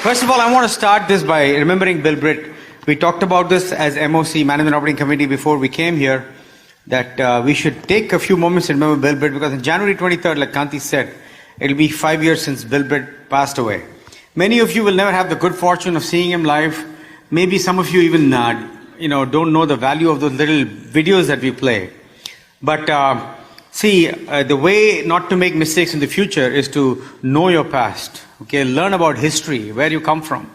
First of all, I want to start this by remembering Bill Britt. We talked about this as MOC, Management Operating Committee, before we came here, that we should take a few moments to remember Bill Britt, because on January 23rd, like Kanti said, it'll be 5 years since Bill Britt passed away. Many of you will never have the good fortune of seeing him live. Maybe some of you even don't know the value of those little videos that we play. But the way not to make mistakes in the future is to know your past. Okay, learn about history, where you come from.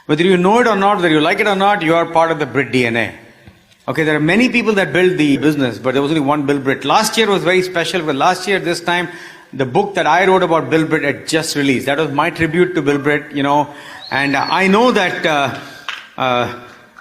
Whether you know it or not, whether you like it or not, you are part of the Britt DNA. Okay, there are many people that build the business, but there was only one Bill Britt. Last year was very special, because last year, this time, the book that I wrote about Bill Britt had just released. That was my tribute to Bill Britt, and I know that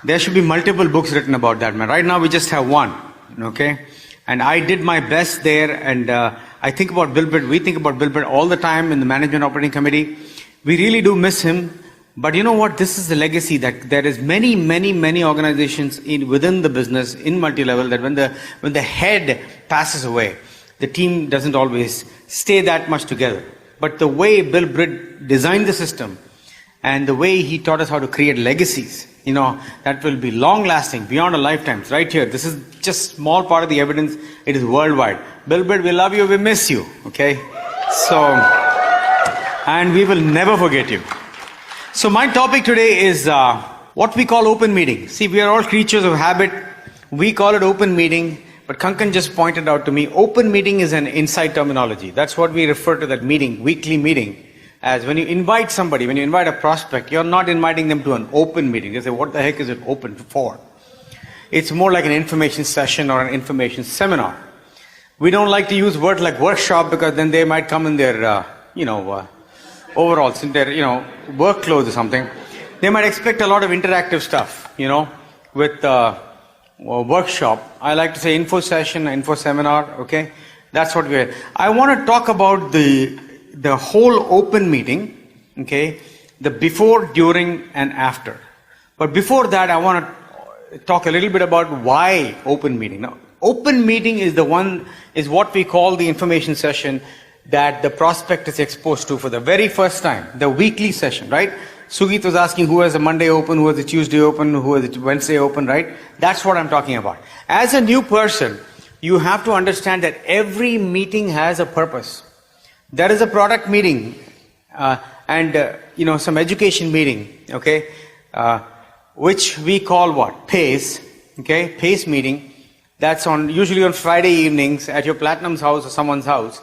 there should be multiple books written about that man. Right now, we just have one, okay? And I did my best there, and I think about Bill Britt. We think about Bill Britt all the time in the Management Operating Committee. We really do miss him. But you know what? This is the legacy that there is many organizations within the business in multi-level, that when the head passes away, the team doesn't always stay that much together. But the way Bill Britt designed the system and the way he taught us how to create legacies, that will be long-lasting, beyond our lifetimes, right here. This is just small part of the evidence. It is worldwide. Bill Britt, we love you, we miss you, okay? And we will never forget you. So my topic today is what we call open meeting. See, we are all creatures of habit. We call it open meeting, but Kankan just pointed out to me, open meeting is an inside terminology. That's what we refer to that meeting, weekly meeting. As when you invite somebody, when you invite a prospect, you're not inviting them to an open meeting. They say, what the heck is it open for? It's more like an information session or an information seminar. We don't like to use words like workshop, because then they might come in their, overalls, in their, work clothes or something. They might expect a lot of interactive stuff, with workshop. I like to say info session, info seminar, okay? That's what we're... I want to talk about the whole open meeting, okay, the before, during, and after. But before that, I want to talk a little bit about why open meeting. Now, open meeting is what we call the information session that the prospect is exposed to for the very first time, the weekly session, right? Sugit was asking who has a Monday open, who has a Tuesday open, who has a Wednesday open, right? That's what I'm talking about. As a new person, you have to understand that every meeting has a purpose. There is a product meeting and some education meeting, okay, which we call what? PACE, okay, PACE meeting. That's usually on Friday evenings at your Platinum's house or someone's house.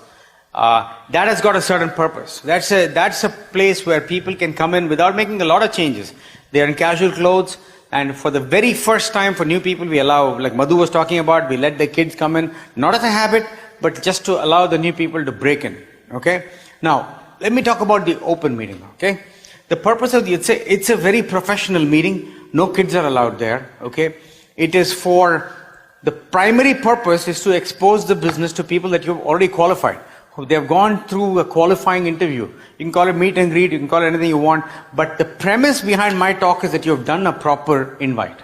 That has got a certain purpose. That's a place where people can come in without making a lot of changes. They are in casual clothes, and for the very first time for new people, we allow, like Madhu was talking about, we let the kids come in, not as a habit, but just to allow the new people to break in. Okay. Now, let me talk about the open meeting. Okay. The purpose of it's a very professional meeting. No kids are allowed there. Okay. It is for the primary purpose is to expose the business to people that you've already qualified. They have gone through a qualifying interview. You can call it meet and greet. You can call it anything you want. But the premise behind my talk is that you have done a proper invite.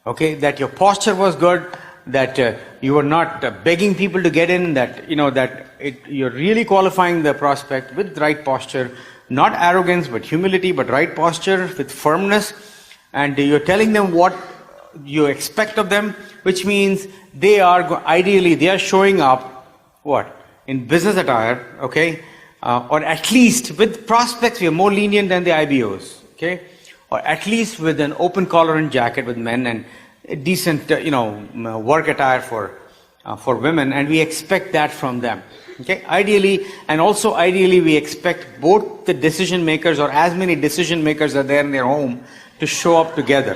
Okay. That your posture was good. That you are not begging people to get in, that you're really qualifying the prospect with the right posture, not arrogance, but humility, but right posture with firmness, and you're telling them what you expect of them, which means they are showing up, in business attire, okay, or at least with prospects we are more lenient than the IBOs, okay, or at least with an open collar and jacket with men, and decent, work attire for women, and we expect that from them. Okay, ideally we expect both the decision makers, or as many decision makers are there in their home, to show up together,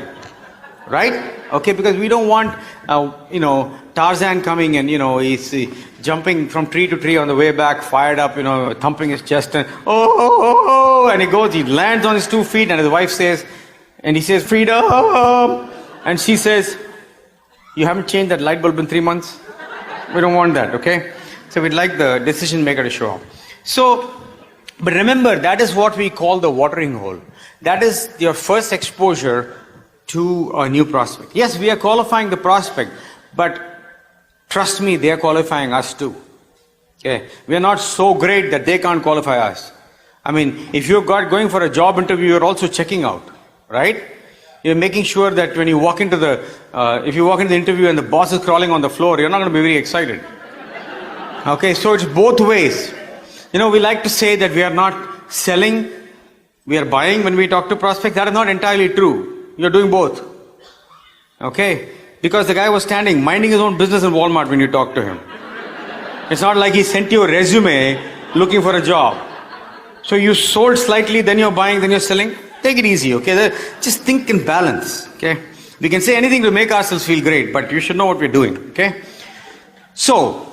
right? Okay, because we don't want, Tarzan coming and he's jumping from tree to tree on the way back, fired up, thumping his chest, and and he lands on his 2 feet, and his wife says, and he says, freedom. And she says, you haven't changed that light bulb in 3 months? We don't want that, okay? So we'd like the decision maker to show up. So, but remember, that is what we call the watering hole. That is your first exposure to a new prospect. Yes, we are qualifying the prospect, but trust me, they are qualifying us too. Okay? We are not so great that they can't qualify us. I mean, if you're going for a job interview, you're also checking out, right? You're making sure that when you walk into if you walk into the interview and the boss is crawling on the floor, you're not going to be very excited. Okay, so it's both ways. We like to say that we are not selling, we are buying when we talk to prospects. That is not entirely true. You're doing both. Okay, because the guy was standing, minding his own business in Walmart when you talk to him. It's not like he sent you a resume looking for a job. So you sold slightly, then you're buying, then you're selling. Take it easy, okay? Just think in balance, okay? We can say anything to make ourselves feel great, but you should know what we're doing, okay? So,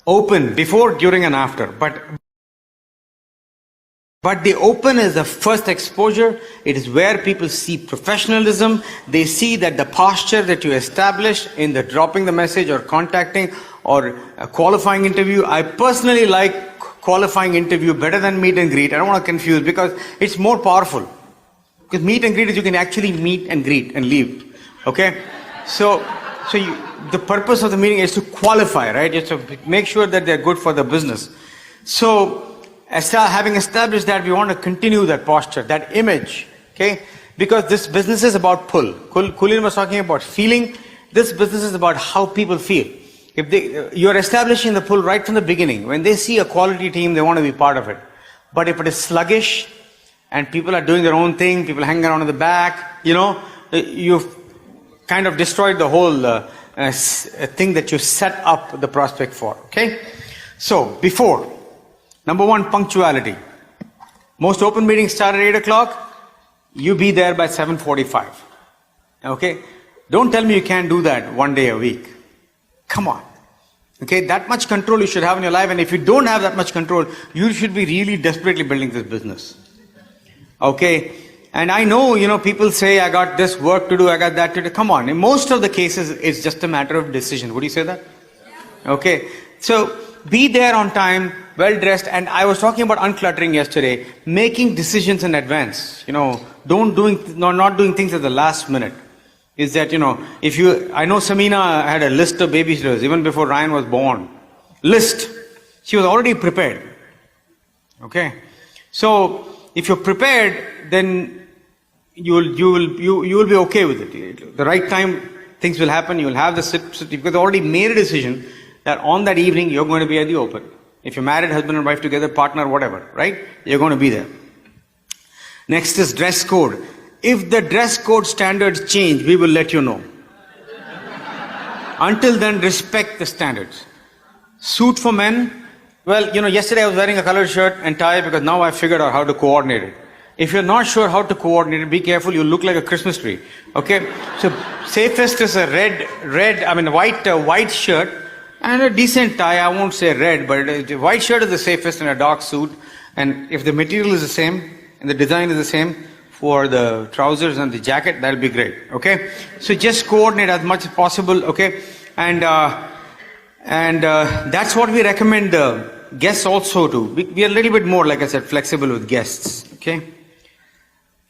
open before, during, and after. But the open is the first exposure. It is where people see professionalism. They see that the posture that you establish in the dropping the message or contacting or a qualifying interview. I personally like qualifying interview better than meet and greet. I don't want to confuse because it's more powerful. Because meet and greet is you can actually meet and greet and leave. Okay? So the purpose of the meeting is to qualify, right? It's to make sure that they're good for the business. So having established that, we want to continue that posture, that image. Okay? Because this business is about pull. Kulin was talking about feeling. This business is about how people feel. If you're establishing the pull right from the beginning, when they see a quality team, they want to be part of it. But if it is sluggish and people are doing their own thing, people hanging around in the back, you've kind of destroyed the whole thing that you set up the prospect for. Okay? So, before, number one, punctuality. Most open meetings start at 8 o'clock. You be there by 7:45. Okay? Don't tell me you can't do that one day a week. Come on. Okay, that much control you should have in your life, and if you don't have that much control, you should be really desperately building this business. Okay, and I know, people say, I got this work to do, I got that to do. Come on, in most of the cases, it's just a matter of decision. Would you say that? Okay, so be there on time, well dressed, and I was talking about uncluttering yesterday, making decisions in advance. Not doing things at the last minute. Is that, I know Samina had a list of babysitters even before Ryan was born. List. She was already prepared. Okay. So, if you're prepared, then you will be okay with it. The right time, things will happen. You will have the sit because you already made a decision that on that evening, you're going to be at the open. If you're married, husband and wife together, partner, whatever, right? You're going to be there. Next is dress code. If the dress code standards change, we will let you know. Until then, respect the standards. Suit for men. Well, yesterday I was wearing a colored shirt and tie because now I figured out how to coordinate it. If you're not sure how to coordinate it, be careful, you'll look like a Christmas tree. Okay? So, safest is a white shirt and a decent tie. I won't say red, but a white shirt is the safest in a dark suit. And if the material is the same and the design is the same, for the trousers and the jacket, that'll be great. Okay, so just coordinate as much as possible. Okay, and that's what we recommend the guests also to. We are a little bit more, like I said, flexible with guests. Okay,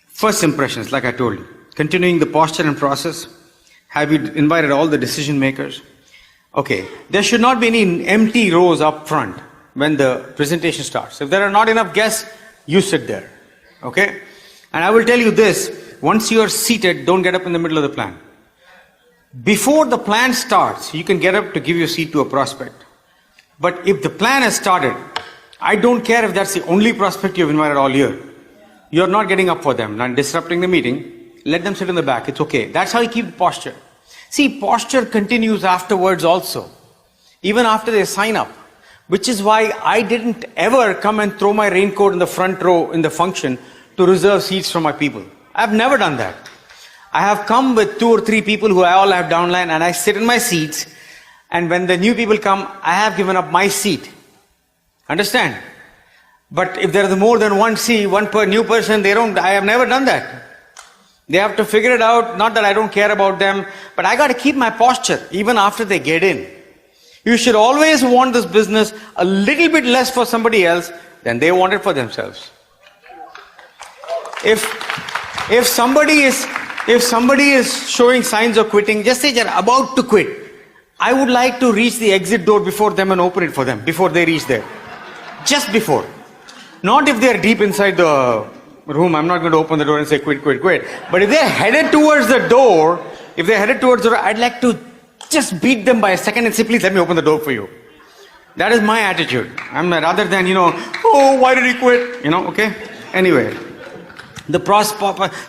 first impressions, like I told you, continuing the posture and process. Have you invited all the decision makers? Okay, there should not be any empty rows up front when the presentation starts. If there are not enough guests, you sit there. Okay. And I will tell you this, once you are seated, don't get up in the middle of the plan. Before the plan starts, you can get up to give your seat to a prospect. But if the plan has started, I don't care if that's the only prospect you've invited all year. You're not getting up for them, not disrupting the meeting. Let them sit in the back, it's okay. That's how you keep posture. See, posture continues afterwards also. Even after they sign up. Which is why I didn't ever come and throw my raincoat in the front row in the function to reserve seats for my people. I've never done that. I have come with 2 or 3 people who I all have downline and I sit in my seats, and when the new people come, I have given up my seat. Understand? But if there is more than one new person, I have never done that. They have to figure it out, not that I don't care about them, but I got to keep my posture even after they get in. You should always want this business a little bit less for somebody else than they want it for themselves. If somebody is showing signs of quitting, just say they're about to quit. I would like to reach the exit door before them and open it for them, before they reach there. Just before. Not if they're deep inside the room. I'm not going to open the door and say quit, quit, quit. But if they're headed towards the door, I'd like to just beat them by a second and say, please let me open the door for you. That is my attitude. I'm not, rather than, oh, why did he quit? Okay? Anyway.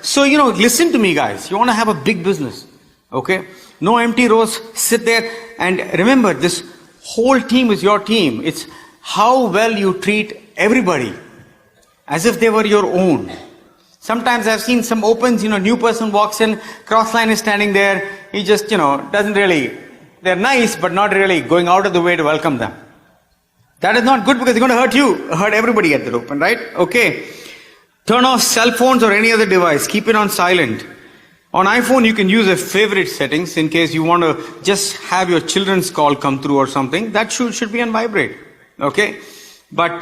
So, listen to me, guys. You want to have a big business. Okay? No empty rows. Sit there. And remember, this whole team is your team. It's how well you treat everybody as if they were your own. Sometimes I've seen some opens, new person walks in, cross-line is standing there. He just, doesn't really, they're nice, but not really going out of the way to welcome them. That is not good because they're going to hurt you, hurt everybody at the open, right? Okay. Turn off cell phones or any other device. Keep it on silent. On iPhone, you can use a favorite settings in case you want to just have your children's call come through or something. That should be on vibrate. Okay? But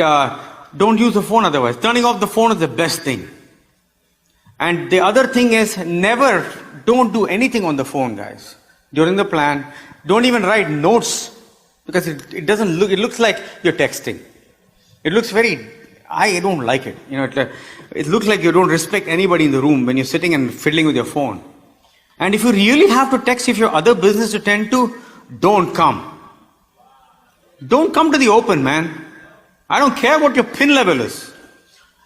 don't use the phone otherwise. Turning off the phone is the best thing. And the other thing is don't do anything on the phone, guys. During the plan, don't even write notes because it looks like you're texting. It looks I don't like it. It looks like you don't respect anybody in the room when you're sitting and fiddling with your phone. And if you really have to text, if you have other business to tend to, don't come. Don't come to the open, man. I don't care what your pin level is.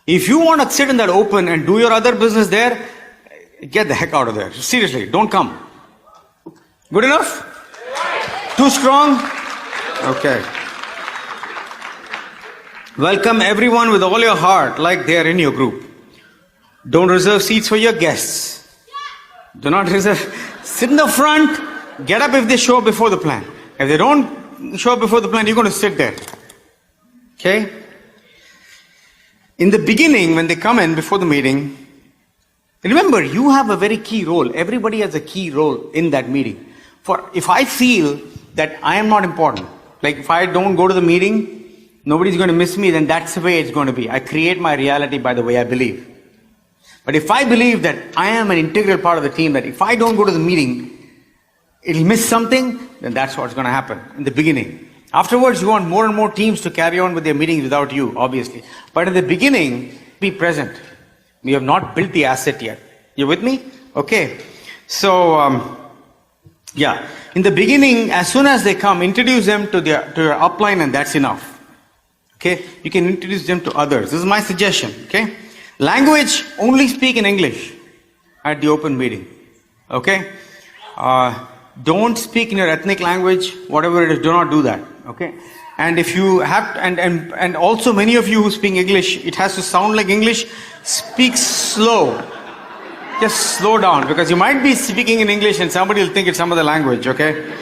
If you want to sit in that open and do your other business there, get the heck out of there. Seriously, don't come. Good enough? Too strong? Okay. Welcome everyone with all your heart like they are in your group. Don't reserve seats for your guests. Do not reserve. Sit in the front. Get up if they show up before the plan. If they don't show up before the plan, you're going to sit there. Okay? In the beginning, when they come in before the meeting, remember, you have a very key role. Everybody has a key role in that meeting. If I feel that I am not important, like if I don't go to the meeting, nobody's going to miss me, then that's the way it's going to be. I create my reality by the way I believe. But if I believe that I am an integral part of the team, that if I don't go to the meeting, it'll miss something, then that's what's going to happen in the beginning. Afterwards, you want more and more teams to carry on with their meetings without you, obviously. But in the beginning, be present. We have not built the asset yet. You with me? Okay. So, yeah. In the beginning, as soon as they come, introduce them to your upline and that's enough. Okay? You can introduce them to others. This is my suggestion. Okay? Language, only speak in English at the open meeting. Okay? Don't speak in your ethnic language, whatever it is, do not do that. Okay? And if you have, and also many of you who speak English, it has to sound like English, speak slow. Just slow down, because you might be speaking in English and somebody will think it's some other language, okay?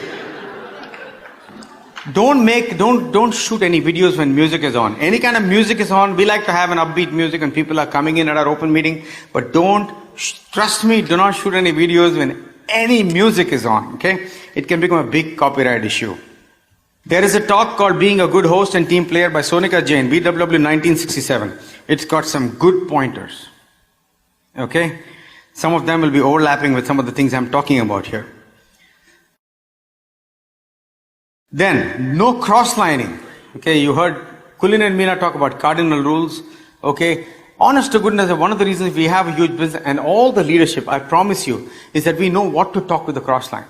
Don't shoot any videos when music is on. Any kind of music is on, we like to have an upbeat music when people are coming in at our open meeting, but trust me, do not shoot any videos when any music is on, okay? It can become a big copyright issue. There is a talk called Being a Good Host and Team Player by Sonika Jain, BWW 1967. It's got some good pointers, okay? Some of them will be overlapping with some of the things I'm talking about here. Then, no cross-lining. Okay, you heard Kulin and Meena talk about cardinal rules. Okay, honest to goodness, one of the reasons we have a huge business and all the leadership, I promise you, is that we know what to talk with the cross-line.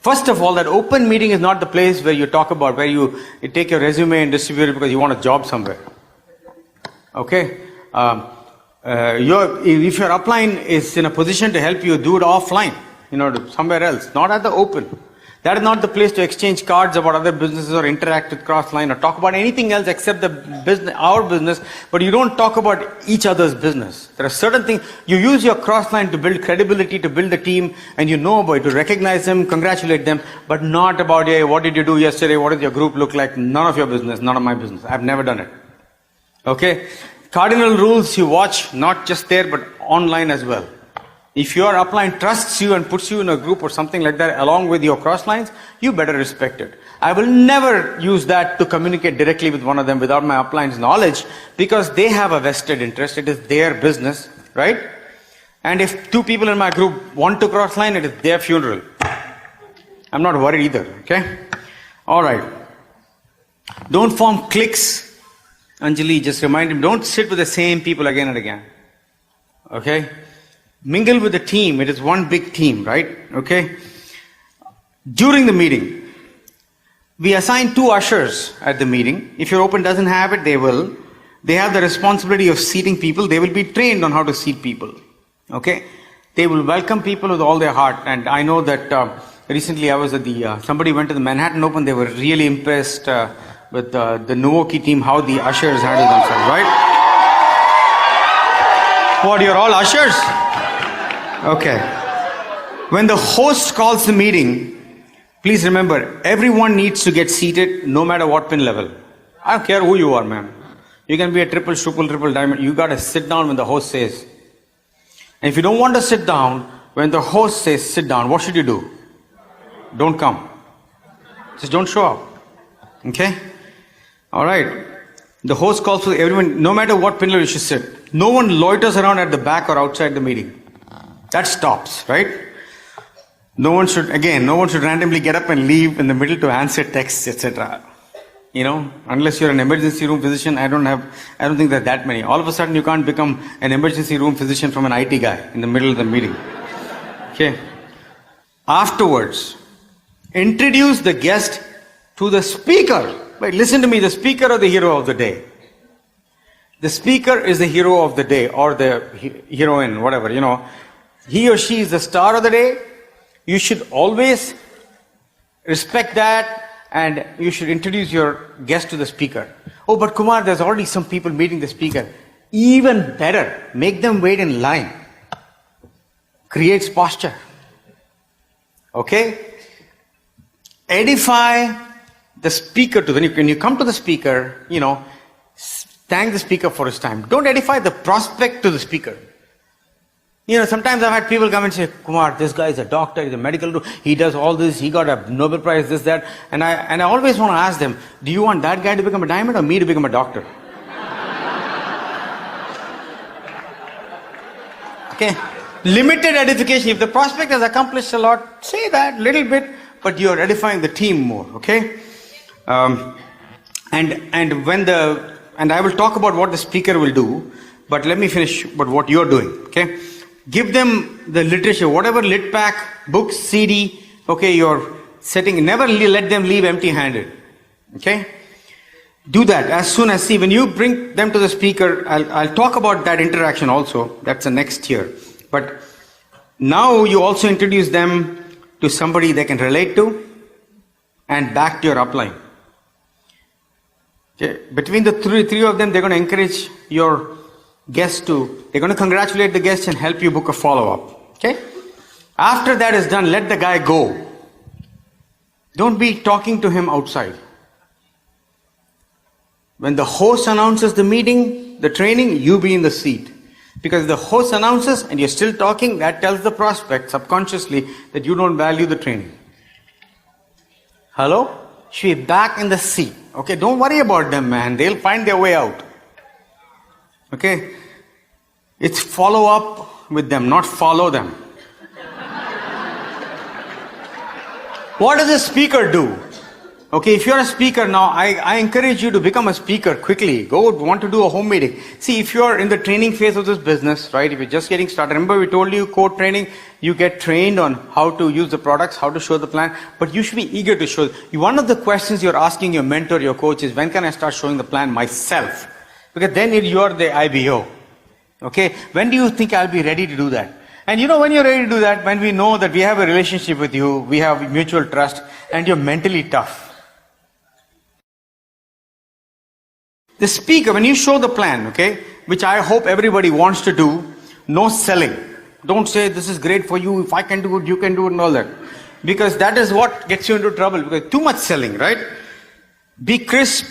First of all, that open meeting is not the place where you talk about, where you take your resume and distribute it because you want a job somewhere. Okay? If your upline is in a position to help you, do it offline, somewhere else, not at the open. That is not the place to exchange cards about other businesses or interact with cross-line or talk about anything else except our business, but you don't talk about each other's business. There are certain things, you use your cross-line to build credibility, to build a team, and you know about it, to recognize them, congratulate them, but not about, hey, what did you do yesterday, what does your group look like, none of your business, none of my business. I've never done it. Okay? Cardinal rules you watch, not just there, but online as well. If your upline trusts you and puts you in a group or something like that along with your cross lines, you better respect it. I will never use that to communicate directly with one of them without my upline's knowledge, because they have a vested interest. It is their business, right? And if two people in my group want to cross line, it is their funeral. I'm not worried either, okay? Alright. Don't form cliques Anjali, just remind him, don't sit with the same people again and again. Okay? Mingle with the team. It is one big team, right? Okay? During the meeting, we assign 2 ushers at the meeting. If your open doesn't have it, they will. They have the responsibility of seating people. They will be trained on how to seat people. Okay? They will welcome people with all their heart. And I know that recently I was at somebody went to the Manhattan Open. They were really impressed with the Milwaukee team, how the ushers handle themselves, right? What, you're all ushers? Okay. When the host calls the meeting, please remember, everyone needs to get seated no matter what pin level. I don't care who you are, ma'am. You can be a triple diamond. You got to sit down when the host says. And if you don't want to sit down, when the host says sit down, what should you do? Don't come. Just don't show up. Okay? Alright. The host calls for everyone, no matter what pin level you should sit. No one loiters around at the back or outside the meeting. That stops, right? No one should randomly get up and leave in the middle to answer texts, etc. You know, unless you're an emergency room physician, I don't think there are that many. All of a sudden you can't become an emergency room physician from an IT guy in the middle of the meeting. Okay. Afterwards, introduce the guest to the speaker. Wait, listen to me, the speaker or the hero of the day? The speaker is the hero of the day, or the heroine, whatever, you know. He or she is the star of the day. You should always respect that, and you should introduce your guest to the speaker. Oh, but Kumar, there's already some people meeting the speaker. Even better, make them wait in line. Creates posture. Okay? Edify the speaker when you come to the speaker, you know, thank the speaker for his time. Don't edify the prospect to the speaker. You know, sometimes I've had people come and say, Kumar, this guy is a doctor, he's a medical, he does all this, he got a Nobel Prize, this, that. And I always want to ask them, do you want that guy to become a diamond or me to become a doctor? Okay. Limited edification. If the prospect has accomplished a lot, say that little bit, but you're edifying the team more, okay? And I will talk about what the speaker will do, but let me finish with what you're doing, okay? Give them the literature, whatever lit pack, books, CD, okay, you're setting, never let them leave empty-handed, okay? Do that as soon as, when you bring them to the speaker, I'll talk about that interaction also, that's the next year. But now you also introduce them to somebody they can relate to and back to your upline. Okay. Between the three of them, they're going to encourage your guest they're going to congratulate the guest and help you book a follow-up. Okay? After that is done, let the guy go. Don't be talking to him outside. When the host announces the meeting, the training, you be in the seat. Because the host announces and you're still talking, that tells the prospect subconsciously that you don't value the training. Hello? Should be back in the seat. Okay, don't worry about them, man. They'll find their way out. Okay? It's follow up with them, not follow them. What does a speaker do? Okay, if you're a speaker now, I encourage you to become a speaker quickly. Want to do a home meeting. See, if you're in the training phase of this business, right, if you're just getting started, remember we told you code training, you get trained on how to use the products, how to show the plan, but you should be eager to show. One of the questions you're asking your mentor, your coach is, when can I start showing the plan myself? Because then you're the IBO. Okay, when do you think I'll be ready to do that? And you know when you're ready to do that, when we know that we have a relationship with you, we have mutual trust, and you're mentally tough. The speaker, when you show the plan, okay, which I hope everybody wants to do, no selling. Don't say this is great for you, if I can do it, you can do it and all that. Because that is what gets you into trouble, because too much selling, right? Be crisp,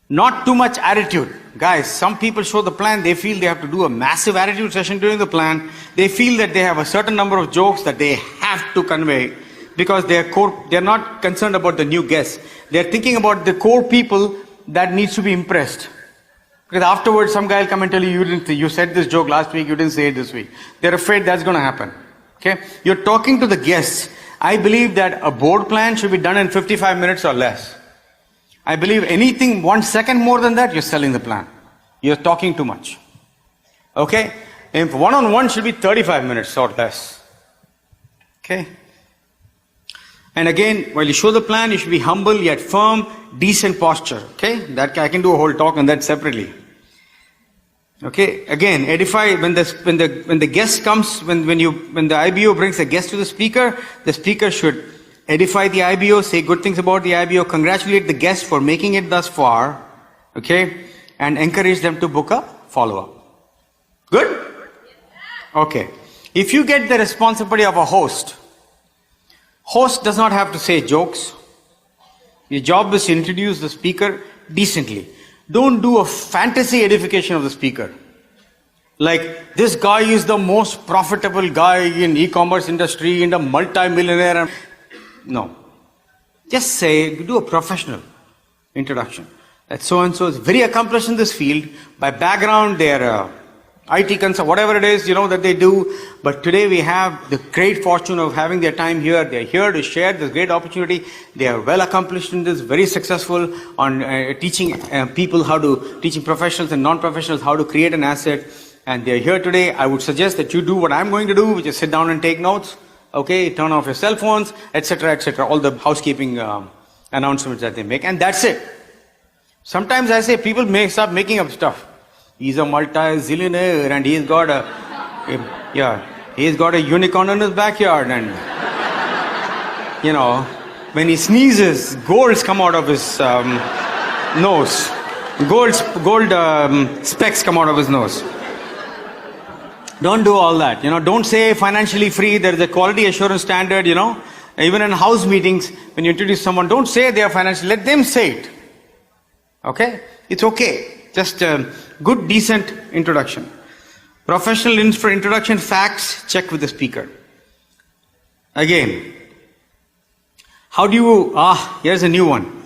not too much attitude. Guys, some people show the plan, they feel they have to do a massive attitude session during the plan. They feel that they have a certain number of jokes that they have to convey because they're not concerned about the new guests. They're thinking about the core people that needs to be impressed. Because afterwards some guy will come and tell you, you said this joke last week, you didn't say it this week. They're afraid that's going to happen. Okay? You're talking to the guests. I believe that a board plan should be done in 55 minutes or less. I believe anything 1 second more than that, you're selling the plan. You're talking too much. Okay? If one-on-one should be 35 minutes or less. Okay? And again, while you show the plan, you should be humble yet firm, decent posture. Okay? That I can do a whole talk on that separately. Okay? Again, edify when the guest comes, when the IBO brings a guest to the speaker should edify the IBO, say good things about the IBO, congratulate the guest for making it thus far. Okay? And encourage them to book a follow-up. Good? Okay. If you get the responsibility of a host does not have to say jokes. Your job is to introduce the speaker decently. Don't do a fantasy edification of the speaker. Like, this guy is the most profitable guy in e-commerce industry and a multi-millionaire. No. Just say, do a professional introduction. That so-and-so is very accomplished in this field. By background, they're IT consult, whatever it is, that they do. But today we have the great fortune of having their time here. They're here to share this great opportunity. They are well accomplished in this, very successful on teaching teaching professionals and non-professionals how to create an asset. And they're here today. I would suggest that you do what I'm going to do, which is sit down and take notes. Okay, turn off your cell phones, etc., etc. All the housekeeping announcements that they make. And that's it. Sometimes I say people start making up stuff. He's a multi-zillionaire and he's got a unicorn in his backyard, and when he sneezes, golds come out of his nose. Gold specks come out of his nose. Don't do all that. Don't say financially free. There is a quality assurance standard. Even in house meetings, when you introduce someone, don't say they are financially. Let them say it. Okay? It's okay. Just a good, decent introduction. Professional introduction, facts, check with the speaker. Again, how do you, here's a new one.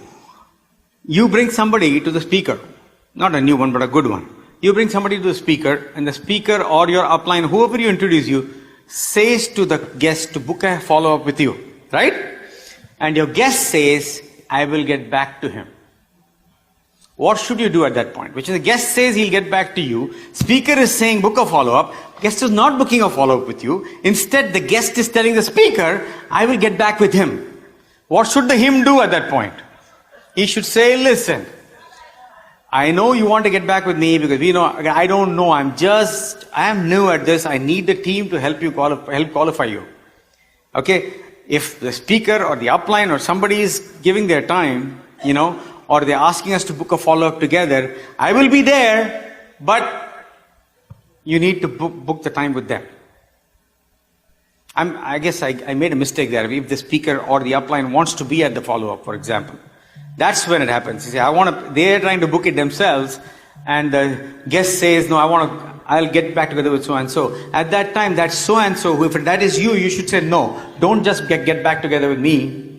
You bring somebody to the speaker. Not a new one, but a good one. You bring somebody to the speaker, and the speaker or your upline, whoever you introduce you, says to the guest to book a follow-up with you. Right? And your guest says, I will get back to him. What should you do at that point? Which is the guest says he'll get back to you. Speaker is saying book a follow-up. Guest is not booking a follow-up with you. Instead, the guest is telling the speaker, I will get back with him. What should the him do at that point? He should say, listen, I know you want to get back with me because I don't know. I am new at this. I need the team to help qualify you. Okay? If the speaker or the upline or somebody is giving their time, or they're asking us to book a follow-up together, I will be there, but you need to book the time with them. I guess I made a mistake there. If the speaker or the upline wants to be at the follow-up, for example, that's when it happens. You say, they're trying to book it themselves, and the guest says, no, I'll get back together with so-and-so. At that time, that so-and-so, if that is you should say, no, don't just get back together with me.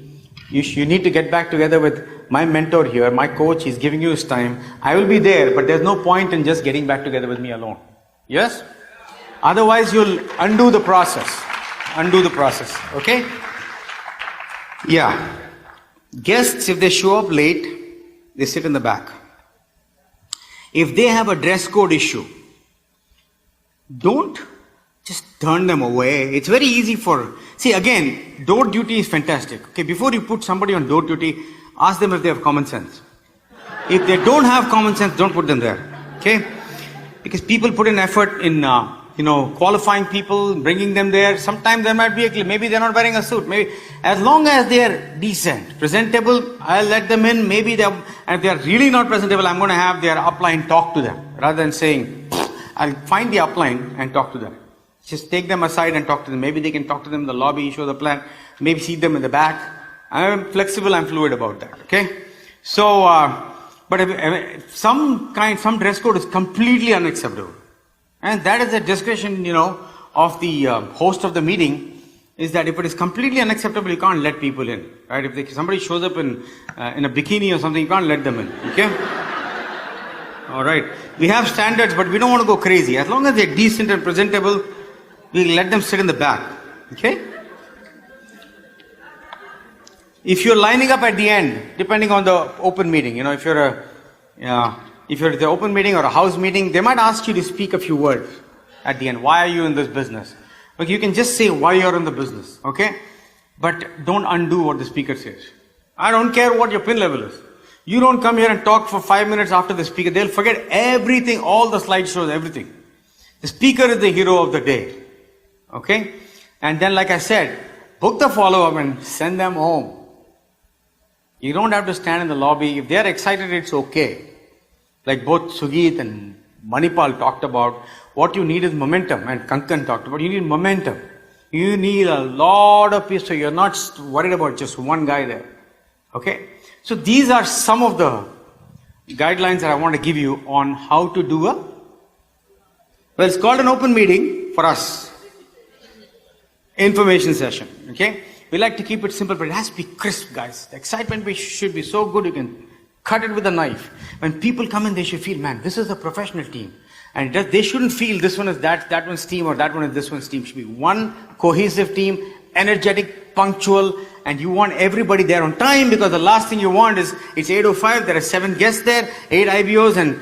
You need to get back together with my mentor here, my coach. He's giving you his time. I will be there, but there's no point in just getting back together with me alone. Yes? Otherwise, you'll undo the process. Okay? Yeah. Guests, if they show up late, they sit in the back. If they have a dress code issue, don't just turn them away. It's very easy see again, door duty is fantastic. Okay, before you put somebody on door duty, ask them if they have common sense. If they don't have common sense, don't put them there. Okay? Because people put in effort in, qualifying people, bringing them there. Sometimes there might be maybe they're not wearing a suit. Maybe as long as they're decent, presentable, I'll let them in. Maybe and if they're really not presentable, I'm going to have their upline talk to them rather than saying, I'll find the upline and talk to them. Just take them aside and talk to them. Maybe they can talk to them in the lobby, show the plan, maybe see them in the back. I'm flexible, I'm fluid about that. Okay? So, but if some dress code is completely unacceptable. And that is the discretion, of the host of the meeting, is that if it is completely unacceptable, you can't let people in. Right? If somebody shows up in a bikini or something, you can't let them in. Okay? All right. We have standards, but we don't want to go crazy. As long as they're decent and presentable, we let them sit in the back. Okay? If you're lining up at the end, depending on the open meeting, if you're at the open meeting or a house meeting, they might ask you to speak a few words at the end. Why are you in this business? Okay, you can just say why you're in the business, okay? But don't undo what the speaker says. I don't care what your pin level is. You don't come here and talk for 5 minutes after the speaker. They'll forget everything, all the slideshows, everything. The speaker is the hero of the day. Okay? And then, like I said, book the follow-up and send them home. You don't have to stand in the lobby. If they're excited, it's okay. Like both Sugit and Manipal talked about, what you need is momentum. And Kankan talked about, you need momentum. You need a lot of people, so you're not worried about just one guy there. Okay? So these are some of the guidelines that I want to give you on how to do well, it's called an open meeting for us. Information session. Okay? We like to keep it simple, but it has to be crisp, guys. The excitement should be so good you can cut it with a knife. When people come in, they should feel, man, this is a professional team. And they shouldn't feel this one is that one's team, or that one is this one's team. It should be one cohesive team, energetic, punctual, and you want everybody there on time, because the last thing you want is, it's 8:05, there are 7 guests there, 8 IBOs and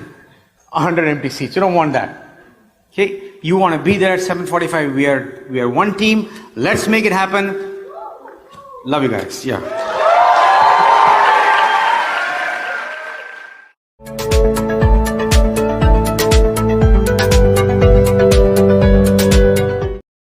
100 empty seats. You don't want that. Okay? You want to be there at 7:45. We are one team. Let's make it happen. Love you guys. Yeah.